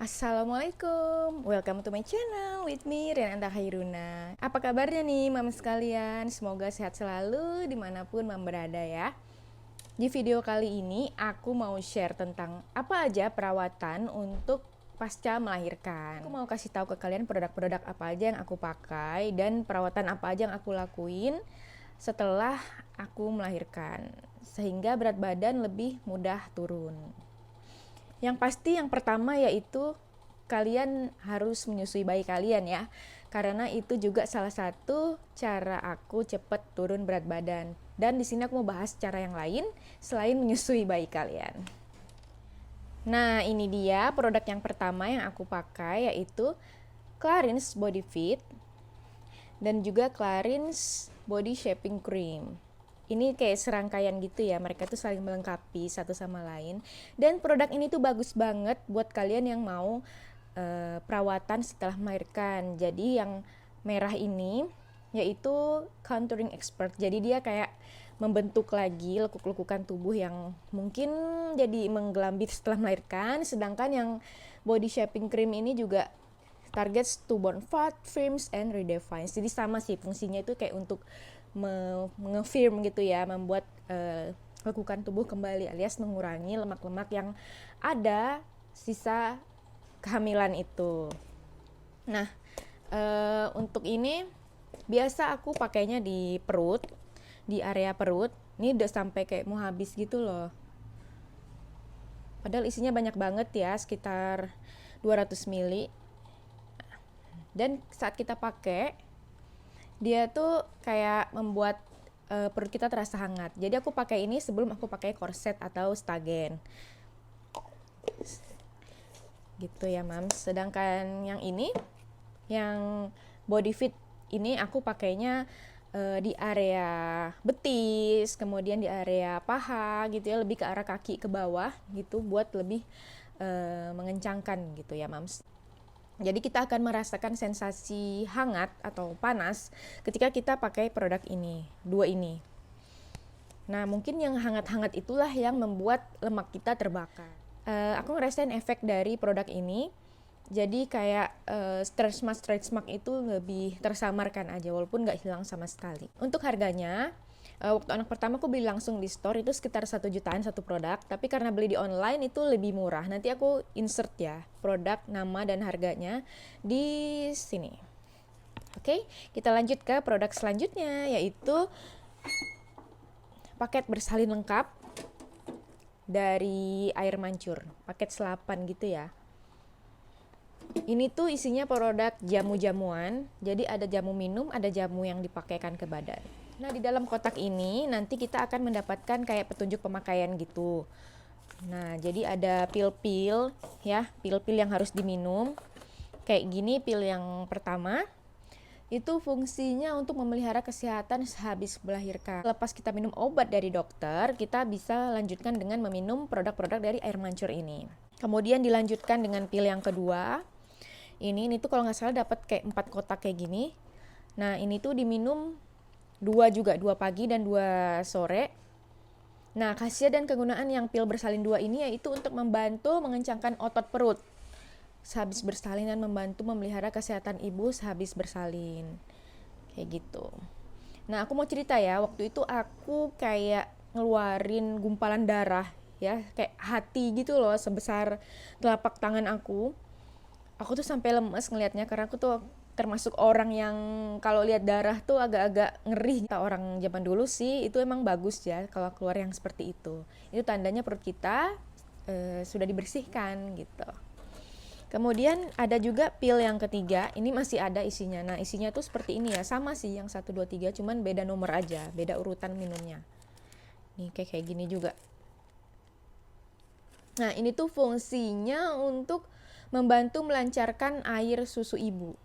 Assalamualaikum, welcome to my channel with me Renata Khairuna. Apa kabarnya nih mama sekalian? Semoga sehat selalu dimanapun mama berada ya. Di video kali ini aku mau share tentang apa aja perawatan untuk pasca melahirkan. Aku mau kasih tahu ke kalian produk-produk apa aja yang aku pakai dan perawatan apa aja yang aku lakuin setelah aku melahirkan, sehingga berat badan lebih mudah turun. Yang pasti yang pertama yaitu kalian harus menyusui bayi kalian ya. Karena itu juga salah satu cara aku cepet turun berat badan. Dan di sini aku mau bahas cara yang lain selain menyusui bayi kalian. Nah, ini dia produk yang pertama yang aku pakai yaitu Clarins Body Fit dan juga Clarins Body Shaping Cream. Ini kayak serangkaian gitu ya, mereka tuh saling melengkapi satu sama lain. Dan produk ini tuh bagus banget buat kalian yang mau perawatan setelah melahirkan. Jadi yang merah ini yaitu contouring expert. Jadi dia kayak membentuk lagi lekuk-lekukan tubuh yang mungkin jadi menggelambir setelah melahirkan. Sedangkan yang body shaping cream ini juga targets to burn fat, firms, and redefines. Jadi sama sih fungsinya itu kayak untuk mengefirm gitu ya, membuat lekukan tubuh kembali alias mengurangi lemak-lemak yang ada sisa kehamilan itu. Nah, untuk ini biasa aku pakainya di perut, di area perut. Ini udah sampai kayak mau habis gitu loh. Padahal isinya banyak banget ya, sekitar 200 ml. Dan saat kita pakai, dia tuh kayak membuat perut kita terasa hangat. Jadi aku pakai ini sebelum aku pakai korset atau stagen. Gitu ya, Mams. Sedangkan yang ini, yang body fit ini aku pakainya di area betis, kemudian di area paha gitu ya, lebih ke arah kaki ke bawah gitu buat lebih mengencangkan gitu ya, Mams. Jadi kita akan merasakan sensasi hangat atau panas ketika kita pakai produk ini, dua ini. Nah, mungkin yang hangat-hangat itulah yang membuat lemak kita terbakar. Aku ngerasain efek dari produk ini. Jadi kayak stretch mark itu lebih tersamarkan aja walaupun nggak hilang sama sekali. Untuk harganya, waktu anak pertama aku beli langsung di store itu sekitar 1 jutaan satu produk, tapi karena beli di online itu lebih murah. Nanti aku insert ya produk, nama dan harganya di sini. Oke, kita lanjut ke produk selanjutnya yaitu paket bersalin lengkap dari Air Mancur, paket selapan gitu ya. Ini tuh isinya produk jamu-jamuan, jadi ada jamu minum, ada jamu yang dipakaikan ke badan. Nah, di dalam kotak ini nanti kita akan mendapatkan kayak petunjuk pemakaian gitu. Nah, jadi ada pil-pil ya, pil-pil yang harus diminum. Kayak gini pil yang pertama. Itu fungsinya untuk memelihara kesehatan sehabis melahirkan. Lepas kita minum obat dari dokter, kita bisa lanjutkan dengan meminum produk-produk dari Air Mancur ini. Kemudian dilanjutkan dengan pil yang kedua. Ini tuh kalau nggak salah dapat kayak 4 kotak kayak gini. Nah, ini tuh diminum 2 pagi dan 2 sore. Nah, khasiat dan kegunaan yang pil bersalin 2 ini yaitu untuk membantu mengencangkan otot perut sehabis bersalin dan membantu memelihara kesehatan ibu sehabis bersalin. Kayak gitu. Nah, aku mau cerita ya, waktu itu aku kayak ngeluarin gumpalan darah ya, kayak hati gitu loh sebesar telapak tangan aku. Aku tuh sampai lemes ngelihatnya karena aku tuh termasuk orang yang kalau lihat darah tuh agak-agak ngeri. Kita orang zaman dulu sih itu emang bagus ya kalau keluar yang seperti itu. Itu tandanya perut kita sudah dibersihkan gitu. Kemudian ada juga pil yang ketiga, ini masih ada isinya. Nah, isinya tuh seperti ini ya, sama sih yang 1, 2, 3, cuman beda nomor aja, beda urutan minumnya. Nih kayak gini juga. Nah, ini tuh fungsinya untuk membantu melancarkan air susu ibu.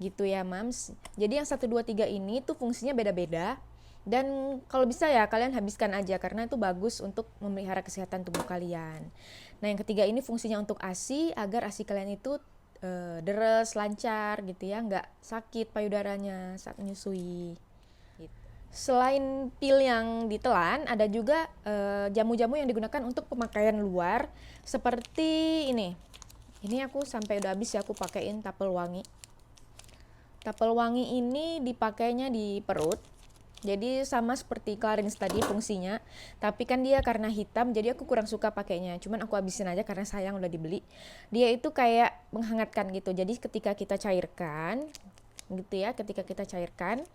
Gitu ya, Mams. Jadi yang 1, 2, 3 ini tuh fungsinya beda-beda. Dan kalau bisa ya kalian habiskan aja karena itu bagus untuk memelihara kesehatan tubuh kalian. Nah, yang ketiga ini fungsinya untuk ASI agar ASI kalian itu deres, lancar gitu ya, nggak sakit payudaranya saat menyusui. Selain pil yang ditelan, ada juga jamu-jamu yang digunakan untuk pemakaian luar seperti ini. Ini aku sampai udah habis ya, aku pakein tapel wangi. Tapel wangi ini dipakainya di perut. Jadi sama seperti Clarins tadi fungsinya, tapi kan dia karena hitam jadi aku kurang suka pakainya. Cuman aku habisin aja karena sayang udah dibeli. Dia itu kayak menghangatkan gitu. Jadi ketika kita cairkan gitu ya, ketika kita cairkan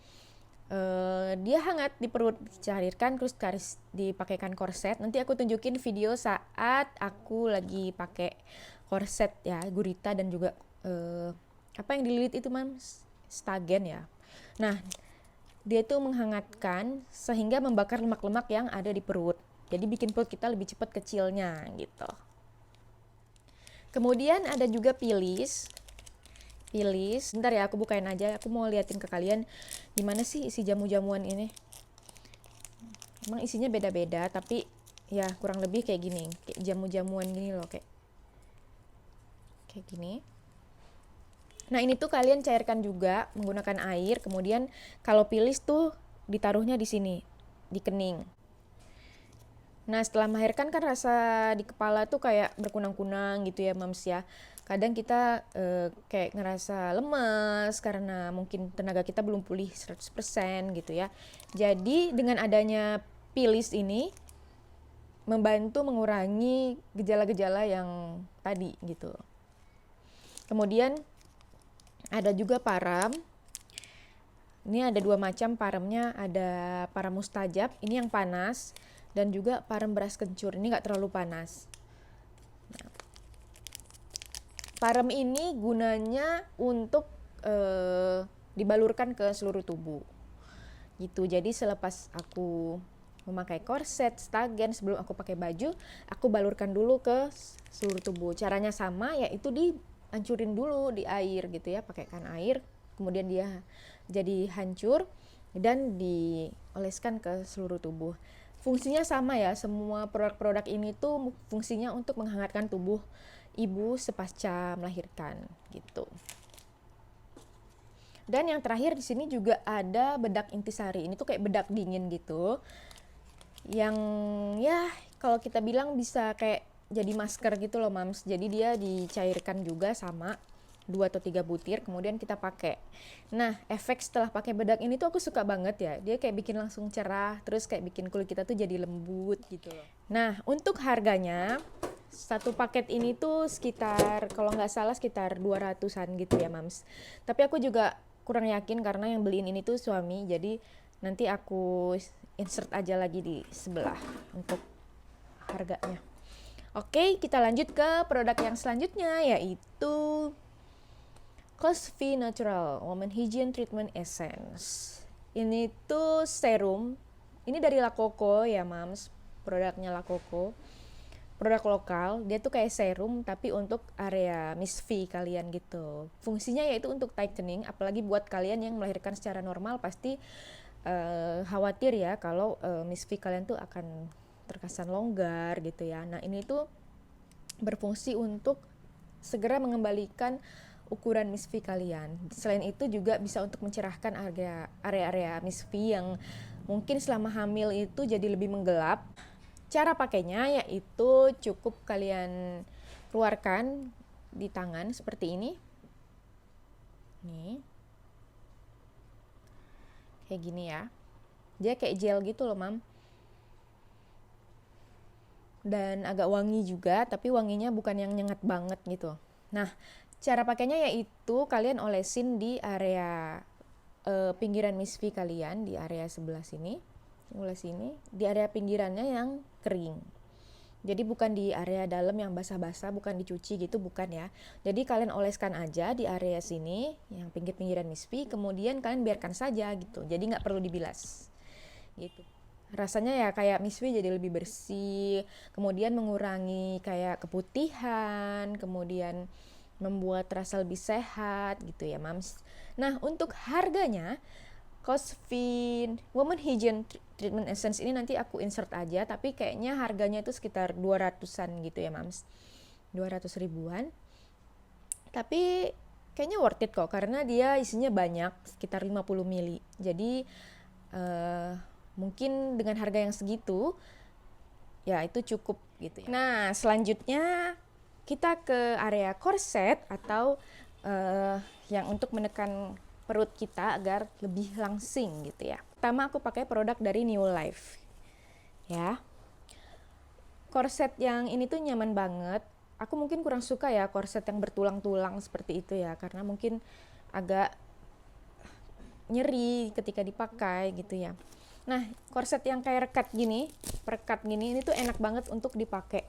dia hangat di perut, dicairkan terus dipakaikan korset. Nanti aku tunjukin video saat aku lagi pakai korset ya, gurita dan juga apa yang dililit itu stagen ya. Nah, dia itu menghangatkan sehingga membakar lemak-lemak yang ada di perut. Jadi bikin perut kita lebih cepat kecilnya gitu. Kemudian ada juga pilis. Bentar ya, aku bukain aja. Aku mau liatin ke kalian gimana sih isi jamu-jamuan ini. Emang isinya beda-beda, tapi ya kurang lebih kayak gini, kayak jamu-jamuan gini loh, kayak gini. Nah, ini tuh kalian cairkan juga menggunakan air, kemudian kalau pilis tuh ditaruhnya di sini, di kening. Nah, setelah melahirkan kan rasa di kepala tuh kayak berkunang-kunang gitu ya, Mams ya. Kadang kita kayak ngerasa lemas karena mungkin tenaga kita belum pulih 100% gitu ya. Jadi dengan adanya pilis ini membantu mengurangi gejala-gejala yang tadi gitu. Kemudian ada juga parem. Ini ada 2 macam paremnya, ada parem mustajab, ini yang panas, dan juga parem beras kencur, ini nggak terlalu panas. Nah, parem ini gunanya untuk dibalurkan ke seluruh tubuh gitu. Jadi selepas aku memakai korset, stagen, sebelum aku pakai baju, aku balurkan dulu ke seluruh tubuh. Caranya sama, yaitu dihancurin dulu di air gitu ya, pakaikan air, kemudian dia jadi hancur dan dioleskan ke seluruh tubuh. Fungsinya sama ya, semua produk-produk ini tuh fungsinya untuk menghangatkan tubuh ibu sepasca melahirkan gitu. Dan yang terakhir di sini juga ada bedak intisari. Ini tuh kayak bedak dingin gitu. Yang ya kalau kita bilang bisa kayak jadi masker gitu loh, Mams. Jadi dia dicairkan juga sama 2 atau 3 butir, kemudian kita pakai. Nah, efek setelah pakai bedak ini tuh aku suka banget ya. Dia kayak bikin langsung cerah, terus kayak bikin kulit kita tuh jadi lembut gitu loh. Nah, untuk harganya satu paket ini tuh sekitar, kalau nggak salah sekitar 200-an gitu ya, Mams. Tapi aku juga kurang yakin karena yang beliin ini tuh suami, jadi nanti aku insert aja lagi di sebelah untuk harganya. Oke, kita lanjut ke produk yang selanjutnya, yaitu Cosvi Natural Woman Hygiene Treatment Essence. Ini tuh serum. Ini dari La Coco ya, Mams. Produknya La Coco. Produk lokal. Dia tuh kayak serum tapi untuk area Miss V kalian gitu. Fungsinya yaitu untuk tightening, apalagi buat kalian yang melahirkan secara normal pasti khawatir ya kalau Miss V kalian tuh akan terkesan longgar gitu ya. Nah, ini tuh berfungsi untuk segera mengembalikan ukuran Miss V kalian. Selain itu juga bisa untuk mencerahkan area-area Miss V yang mungkin selama hamil itu jadi lebih menggelap. Cara pakainya yaitu cukup kalian keluarkan di tangan seperti ini. Nih. Kayak gini ya. Dia kayak gel gitu loh, Mam. Dan agak wangi juga, tapi wanginya bukan yang nyengat banget gitu. Nah, cara pakainya yaitu kalian olesin di area pinggiran Miss V kalian, di area sebelah sini, sebelah sini, di area pinggirannya yang kering. Jadi bukan di area dalam yang basah-basah, bukan dicuci gitu, bukan ya. Jadi kalian oleskan aja di area sini, yang pinggir-pinggiran Miss V, kemudian kalian biarkan saja gitu. Jadi nggak perlu dibilas, gitu. Rasanya ya kayak Miss V jadi lebih bersih, kemudian mengurangi kayak keputihan, kemudian membuat rasa lebih sehat gitu ya, Mams. Nah, untuk harganya Cosvi Woman Hygiene Treatment Essence ini nanti aku insert aja, tapi kayaknya harganya itu sekitar 200-an gitu ya, Mams. 200 ribuan. Tapi kayaknya worth it kok karena dia isinya banyak, sekitar 50 ml. Jadi mungkin dengan harga yang segitu ya itu cukup gitu ya. Nah, selanjutnya kita ke area korset atau yang untuk menekan perut kita agar lebih langsing gitu ya. Pertama aku pakai produk dari New Life ya. Korset yang ini tuh nyaman banget. Aku mungkin kurang suka ya korset yang bertulang-tulang seperti itu ya, karena mungkin agak nyeri ketika dipakai gitu ya. Nah, korset yang kayak perekat gini, ini tuh enak banget untuk dipakai.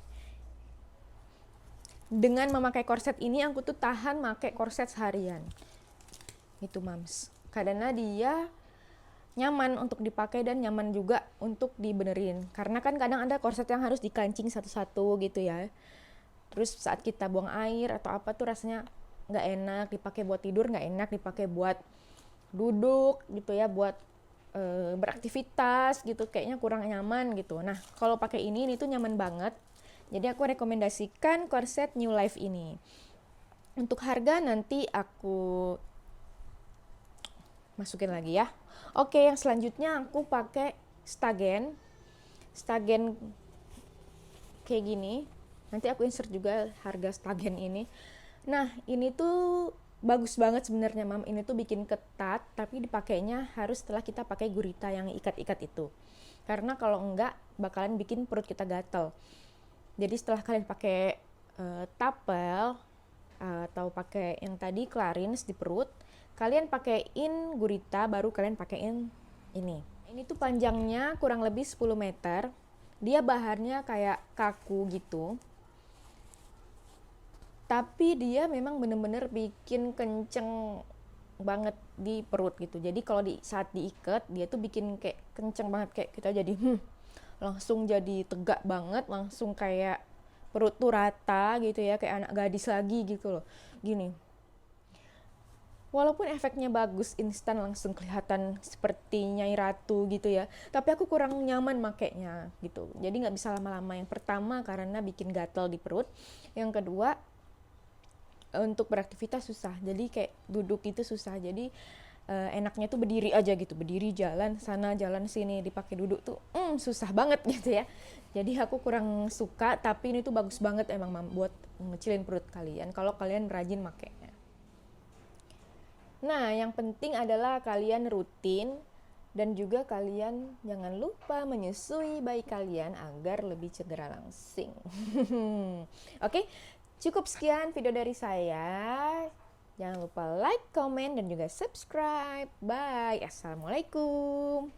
Dengan memakai korset ini aku tuh tahan pakai korset seharian. Itu mams. Karena dia nyaman untuk dipakai dan nyaman juga untuk dibenerin. Karena kan kadang ada korset yang harus dikancing satu-satu gitu ya. Terus saat kita buang air atau apa tuh rasanya nggak enak dipakai buat tidur, nggak enak dipakai buat duduk gitu ya, buat beraktivitas gitu, kayaknya kurang nyaman gitu. Nah, kalau pakai ini tuh nyaman banget. Jadi aku rekomendasikan korset New Life ini. Untuk harga nanti aku masukin lagi ya. Oke, yang selanjutnya aku pakai Stagen kayak gini. Nanti aku insert juga harga Stagen ini. Nah, ini tuh bagus banget sebenarnya, Mam. Ini tuh bikin ketat, tapi dipakainya harus setelah kita pakai gurita yang ikat-ikat itu. Karena kalau enggak bakalan bikin perut kita gatel. Jadi setelah kalian pakai tapel atau pakai yang tadi Clarins di perut, kalian pakaiin gurita, baru kalian pakaiin ini. Ini tuh panjangnya kurang lebih 10 meter. Dia bahannya kayak kaku gitu. Tapi dia memang bener-bener bikin kenceng banget di perut gitu. Jadi kalau saat diikat, dia tuh bikin kayak kenceng banget, kayak kita jadi langsung jadi tegak banget, langsung kayak perut tuh rata gitu ya, kayak anak gadis lagi gitu loh. Gini. Walaupun efeknya bagus, instan langsung kelihatan seperti Nyai Ratu gitu ya, tapi aku kurang nyaman makainya gitu. Jadi nggak bisa lama-lama. Yang pertama karena bikin gatel di perut. Yang kedua untuk beraktivitas susah. Jadi kayak duduk itu susah. Jadi enaknya tuh berdiri aja gitu, berdiri jalan sana jalan sini, dipakai duduk tuh susah banget gitu ya. Jadi aku kurang suka, tapi ini tuh bagus banget emang buat ngecilin perut kalian kalau kalian rajin makainya. Nah, yang penting adalah kalian rutin dan juga kalian jangan lupa menyusui bayi kalian agar lebih segera langsing. Oke, cukup sekian video dari saya. Jangan lupa like, comment, dan juga subscribe. Bye. Assalamualaikum.